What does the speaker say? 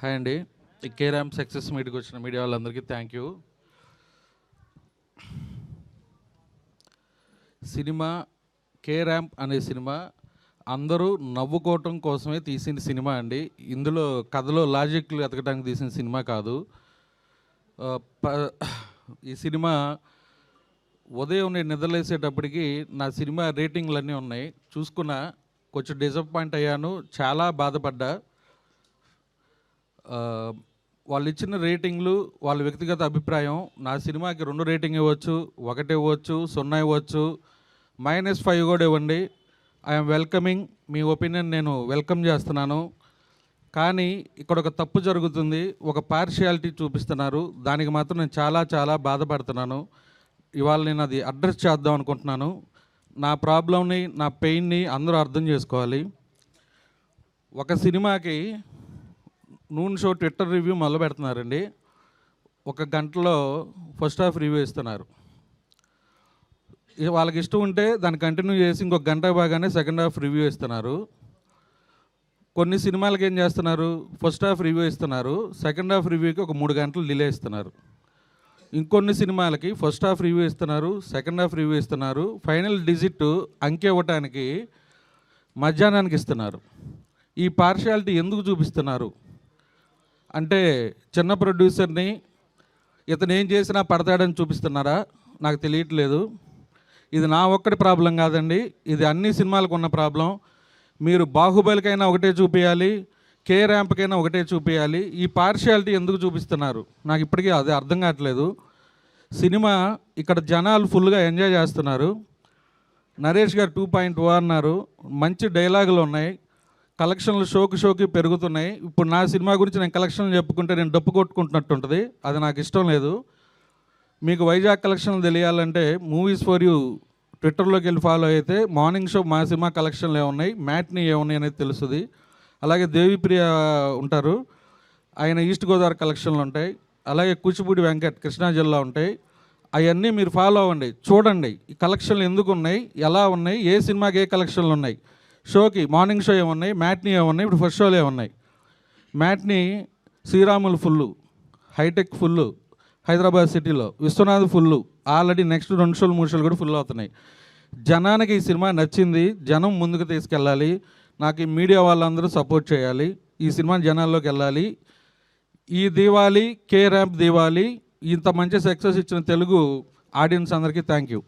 Hi అండి. ఈ carrom success మీట్కి వచ్చిన మీడియా వాళ్ళందరికీ థ్యాంక్ యూ. సినిమా కేరాంప్ అనే సినిమా అందరూ నవ్వుకోవటం కోసమే తీసిన సినిమా అండి. ఇందులో కథలో లాజిక్లు ఎతకడానికి తీసిన సినిమా కాదు. ఈ సినిమా ఉదయం నేను నిద్రలేసేటప్పటికి నా సినిమా రేటింగ్లు అన్నీ ఉన్నాయి. చూసుకున్న కొంచెం డిసప్పాయింట్ అయ్యాను, చాలా బాధపడ్డా. వాళ్ళు ఇచ్చిన రేటింగ్లు వాళ్ళ వ్యక్తిగత అభిప్రాయం. నా సినిమాకి 2 రేటింగ్ ఇవ్వచ్చు, 1 ఇవ్వచ్చు, 0 ఇవ్వచ్చు, -5 కూడా ఇవ్వండి. I'm welcoming. మీ ఒపీనియన్ నేను వెల్కమ్ చేస్తున్నాను. కానీ ఇక్కడ ఒక తప్పు జరుగుతుంది, ఒక పార్షియాలిటీ చూపిస్తున్నారు. దానికి మాత్రం నేను చాలా చాలా బాధపడుతున్నాను. ఇవాళ నేను అది అడ్రస్ చేద్దాం అనుకుంటున్నాను. నా ప్రాబ్లంని, నా పెయిన్ని అందరూ అర్థం చేసుకోవాలి. ఒక సినిమాకి నూన్ షో ట్విట్టర్ రివ్యూ మొదలు పెడుతున్నారండి. 1 గంటలో ఫస్ట్ హాఫ్ రివ్యూ ఇస్తున్నారు. వాళ్ళకి ఇష్టం ఉంటే దాన్ని కంటిన్యూ చేసి ఇంకొక గంట బాగానే సెకండ్ హాఫ్ రివ్యూ ఇస్తున్నారు. కొన్ని సినిమాలకి ఏం చేస్తున్నారు, ఫస్ట్ హాఫ్ రివ్యూ ఇస్తున్నారు, సెకండ్ హాఫ్ రివ్యూకి ఒక 3 గంటలు డిలే ఇస్తున్నారు. ఇంకొన్ని సినిమాలకి ఫస్ట్ హాఫ్ రివ్యూ ఇస్తున్నారు, సెకండ్ హాఫ్ రివ్యూ ఇస్తున్నారు, ఫైనల్ డిజిట్ అంకె ఇవ్వటానికి మధ్యాహ్నానికి ఇస్తున్నారు. ఈ పార్షియాలిటీ ఎందుకు చూపిస్తున్నారు అంటే, చిన్న ప్రొడ్యూసర్ని ఇతను ఏం చేసినా పడతాడని చూపిస్తున్నారా? నాకు తెలియట్లేదు. ఇది నా ఒక్కటి ప్రాబ్లం కాదండి, ఇది అన్ని సినిమాలకు ఉన్న ప్రాబ్లం. మీరు బాహుబలికైనా ఒకటే చూపించాలి, కేరాంప్కైనా ఒకటే చూపించాలి. ఈ పార్షియాలిటీ ఎందుకు చూపిస్తున్నారు నాకు ఇప్పటికీ అది అర్థం కావట్లేదు. సినిమా ఇక్కడ జనాలు ఫుల్గా ఎంజాయ్ చేస్తున్నారు. నరేష్ గారు 2.0 అన్నారు, మంచి డైలాగులు ఉన్నాయి, కలెక్షన్లు షోకి పెరుగుతున్నాయి. ఇప్పుడు నా సినిమా గురించి నేను కలెక్షన్లు చెప్పుకుంటే నేను డప్పు కొట్టుకుంటున్నట్టు ఉంటుంది. అది నాకు ఇష్టం లేదు. మీకు వైజాగ్ కలెక్షన్లు తెలియాలంటే మూవీస్ ఫర్ యూ ట్విట్టర్లోకి వెళ్ళి ఫాలో అయితే మార్నింగ్ షో మా సినిమా కలెక్షన్లు ఏమున్నాయి, మ్యాట్నీ ఏమున్నాయి అనేది తెలుస్తుంది. అలాగే దేవిప్రియ ఉంటారు, ఆయన ఈస్ట్ గోదావరి కలెక్షన్లు ఉంటాయి. అలాగే కూచిపూడి వెంకట్ కృష్ణా జిల్లా ఉంటాయి. అవన్నీ మీరు ఫాలో అవ్వండి, చూడండి ఈ కలెక్షన్లు ఎందుకు ఉన్నాయి, ఎలా ఉన్నాయి, ఏ సినిమాకి ఏ కలెక్షన్లు ఉన్నాయి. షోకి మార్నింగ్ షో ఏమున్నాయి, మ్యాట్నీ ఏమున్నాయి, ఇప్పుడు ఫస్ట్ షోలు ఏమున్నాయి. Matinee Sriramulu full, Hitech full, Hyderabad సిటీలో విశ్వనాథ్ ఫుల్లు, ఆల్రెడీ నెక్స్ట్ 2 షోలు 3 షోలు కూడా ఫుల్ అవుతున్నాయి. జనానికి ఈ సినిమా నచ్చింది, జనం ముందుకు తీసుకెళ్ళాలి. నాకు ఈ మీడియా వాళ్ళందరూ సపోర్ట్ చేయాలి, ఈ సినిమా జనాల్లోకి వెళ్ళాలి. ఈ దివాళీ కేరాంప్ దివాళీ ఇంత మంచి సక్సెస్ ఇచ్చిన తెలుగు ఆడియన్స్ అందరికీ థ్యాంక్ యూ.